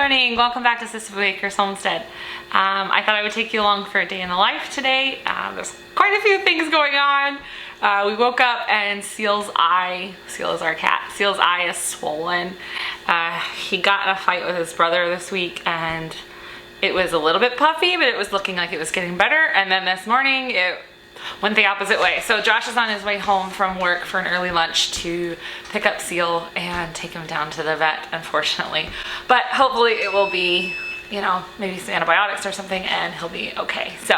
morning. Welcome back to Sister Baker's Homestead. I thought I would take you along for a day in the life today. There's quite a few things going on. We woke up and Seal's eye, Seal is our cat, Seal's eye is swollen. He got in a fight with his brother this week and it was a little bit puffy, but it was looking like it was getting better. And then this morning it went the opposite way. So Josh is on his way home from work for an early lunch to pick up Seal and take him down to the vet, unfortunately. But hopefully it will be, you know, maybe some antibiotics or something and he'll be okay. So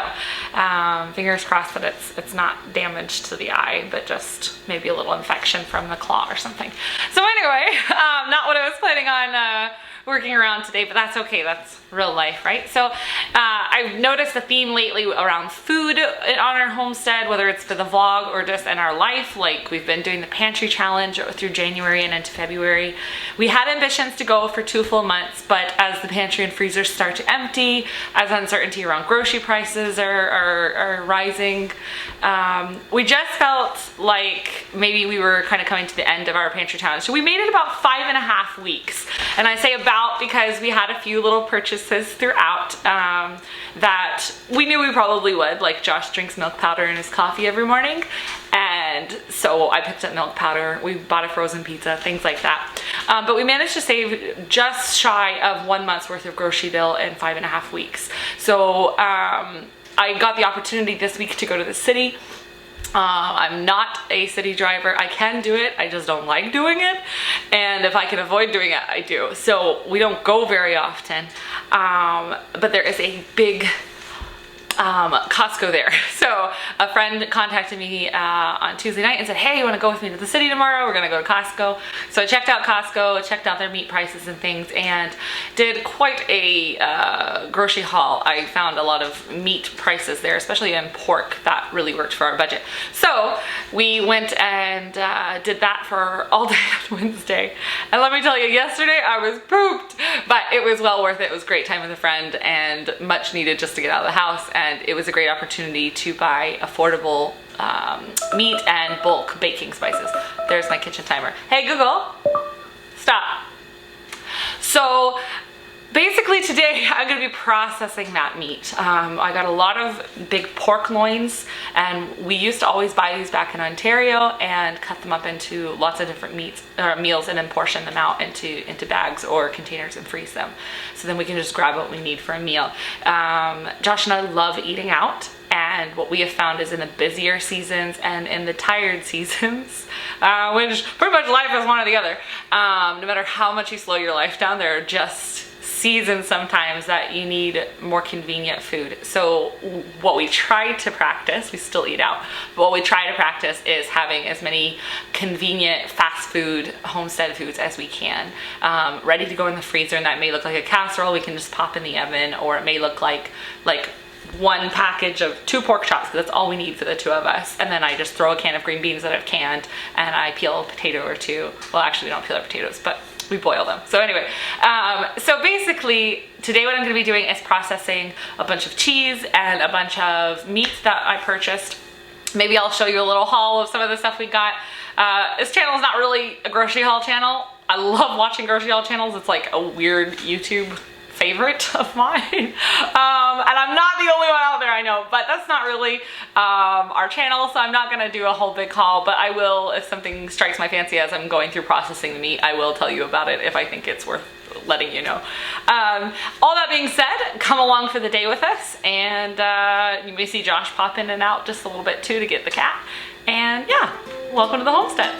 fingers crossed that it's not damage to the eye, but just maybe a little infection from the claw or something. So anyway, not what I was planning on working around today, but that's okay. That's real life, right? So I've noticed a theme lately around food on our homestead, whether it's for the vlog or just in our life. Like we've been doing the pantry challenge through January and into February. We had ambitions to go for 2 full months, but as the pantry and freezers start to empty, as uncertainty around grocery prices are rising, we just felt like maybe we were kind of coming to the end of our pantry challenge. So we made it about 5.5 weeks. And I say about because we had a few little purchases throughout that we knew we probably would. Like Josh drinks milk powder in his coffee every morning, and so I picked up milk powder. We bought a frozen pizza, things like that. But we managed to save just shy of 1 month's worth of grocery bill in 5.5 weeks. So I got the opportunity this week to go to the city. I'm not a city driver. I can do it, I just don't like doing it. And if I can avoid doing it, I do. So we don't go very often. But there is a big Costco there. So a friend contacted me on Tuesday night and said, hey, you want to go with me to the city tomorrow? We're gonna go to Costco. So I checked out Costco, checked out their meat prices and things, and did quite a grocery haul. I found a lot of meat prices there, especially in pork. That really worked for our budget. So we went and did that for all day on Wednesday. And let me tell you, yesterday I was pooped, but it was well worth it. It was a great time with a friend and much needed just to get out of the house. And it was a great opportunity to buy affordable meat and bulk baking spices. There's my kitchen timer. Hey Google, stop. So basically today I'm gonna be processing that meat. I got a lot of big pork loins, and we used to always buy these back in Ontario and cut them up into lots of different meals and then portion them out into bags or containers and freeze them. So then we can just grab what we need for a meal. Josh and I love eating out. And what we have found is in the busier seasons and in the tired seasons, which pretty much life is one or the other, no matter how much you slow your life down, there are just seasons sometimes that you need more convenient food. So what we try to practice, we still eat out, but what we try to practice is having as many convenient fast food homestead foods as we can, ready to go in the freezer. And that may look like a casserole we can just pop in the oven, or it may look like one package of 2 pork chops, because that's all we need for the 2 of us. And then I just throw a can of green beans that I've canned, and I peel a potato or 2. Well, actually we don't peel our potatoes, but we boil them. So anyway, so basically today what I'm gonna be doing is processing a bunch of cheese and a bunch of meat that I purchased. Maybe I'll show you a little haul of some of the stuff we got. This channel is not really a grocery haul channel. I love watching grocery haul channels. It's like a weird YouTube favorite of mine. And I'm not the only one out there, I know, but that's not really our channel, so I'm not gonna do a whole big haul, but I will, if something strikes my fancy as I'm going through processing the meat, I will tell you about it if I think it's worth letting you know. All that being said, come along for the day with us, and you may see Josh pop in and out just a little bit too to get the cat. And yeah, welcome to the homestead.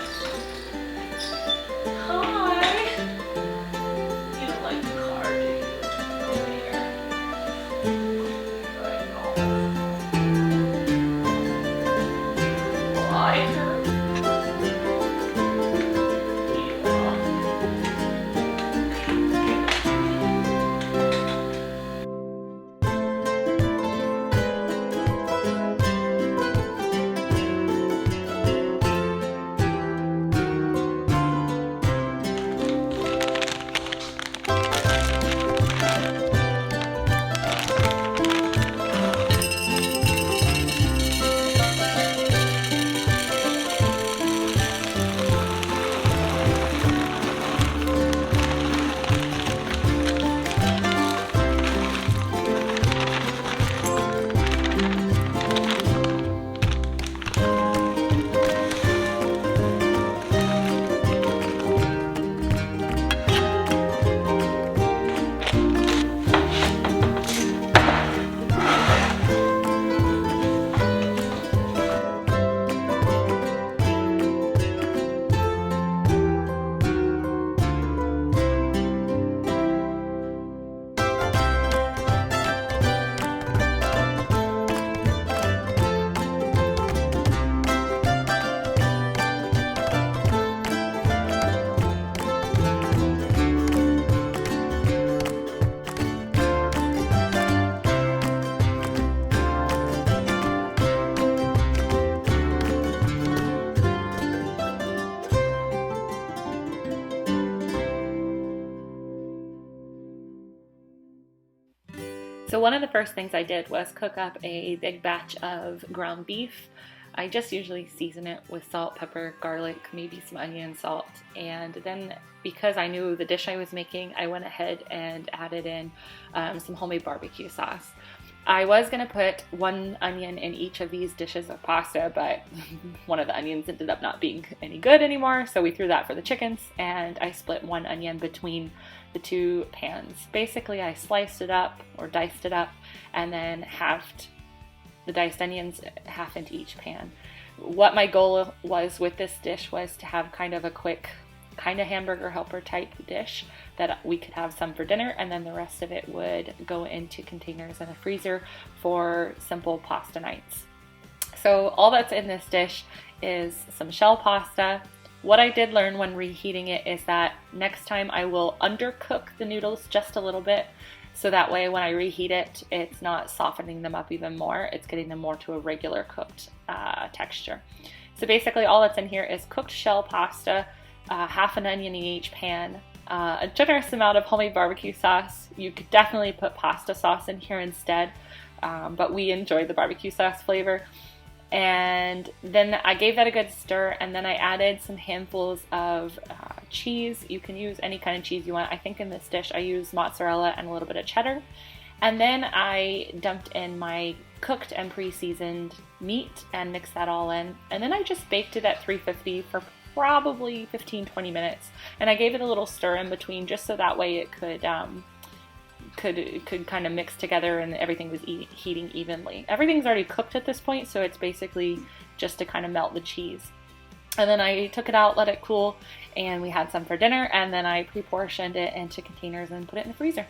So one of the first things I did was cook up a big batch of ground beef. I just usually season it with salt, pepper, garlic, maybe some onion, salt, and then because I knew the dish I was making, I went ahead and added in some homemade barbecue sauce. I was going to put 1 onion in each of these dishes of pasta, but one of the onions ended up not being any good anymore, so we threw that for the chickens, and I split 1 onion between the 2 pans. Basically, I sliced it up or diced it up and then halved the diced onions half into each pan. What my goal was with this dish was to have kind of a quick kind of hamburger helper type dish that we could have some for dinner, and then the rest of it would go into containers in the freezer for simple pasta nights. So all that's in this dish is some shell pasta. What I did learn when reheating it is that next time I will undercook the noodles just a little bit, so that way when I reheat it, it's not softening them up even more, it's getting them more to a regular cooked texture. So basically all that's in here is cooked shell pasta, half an onion in each pan, a generous amount of homemade barbecue sauce. You could definitely put pasta sauce in here instead, but we enjoy the barbecue sauce flavor. And then I gave that a good stir, and then I added some handfuls of cheese. You can use any kind of cheese you want. I think in this dish I used mozzarella and a little bit of cheddar. And then I dumped in my cooked and pre-seasoned meat and mixed that all in. And then I just baked it at 350 for probably 15-20 minutes, and I gave it a little stir in between just so that way it could kind of mix together and everything was heating evenly. Everything's already cooked at this point, so it's basically just to kind of melt the cheese. And then I took it out, let it cool, and we had some for dinner, and then I pre-portioned it into containers and put it in the freezer.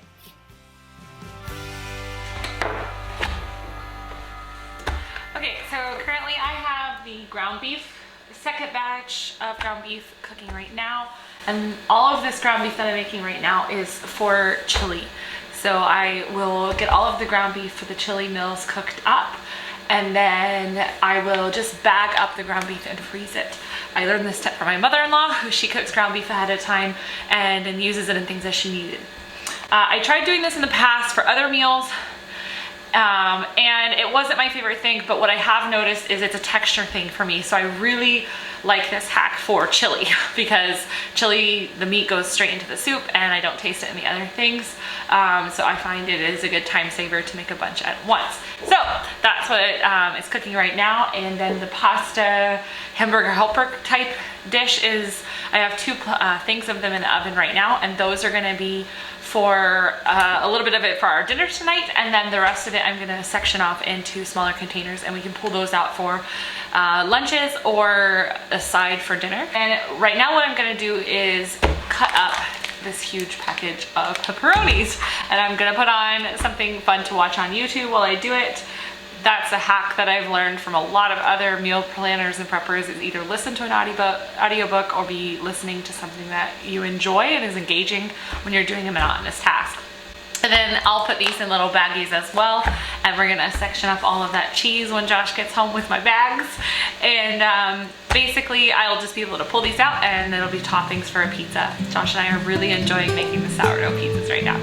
Okay, so currently I have the ground beef, second batch of ground beef cooking right now, and all of this ground beef that I'm making right now is for chili. So I will get all of the ground beef for the chili meals cooked up, and then I will just bag up the ground beef and freeze it. I learned this tip from my mother-in-law, who she cooks ground beef ahead of time and then uses it in things as she needed. I tried doing this in the past for other meals, and it wasn't my favorite thing, but what I have noticed is it's a texture thing for me. So I really like this hack for chili, because chili, the meat goes straight into the soup and I don't taste it in the other things. So I find it is a good time saver to make a bunch at once. So that's what is cooking right now. And then the pasta hamburger helper type dish is, I have 2 things of them in the oven right now, and those are gonna be for a little bit of it for our dinner tonight, and then the rest of it I'm going to section off into smaller containers, and we can pull those out for lunches or a side for dinner. And right now what I'm going to do is cut up this huge package of pepperonis, and I'm going to put on something fun to watch on YouTube while I do it. That's a hack that I've learned from a lot of other meal planners and preppers, is either listen to an audiobook or be listening to something that you enjoy and is engaging when you're doing a monotonous task. And then I'll put these in little baggies as well, and we're gonna section up all of that cheese when Josh gets home with my bags. And basically I'll just be able to pull these out, and it'll be toppings for a pizza. Josh and I are really enjoying making the sourdough pizzas right now.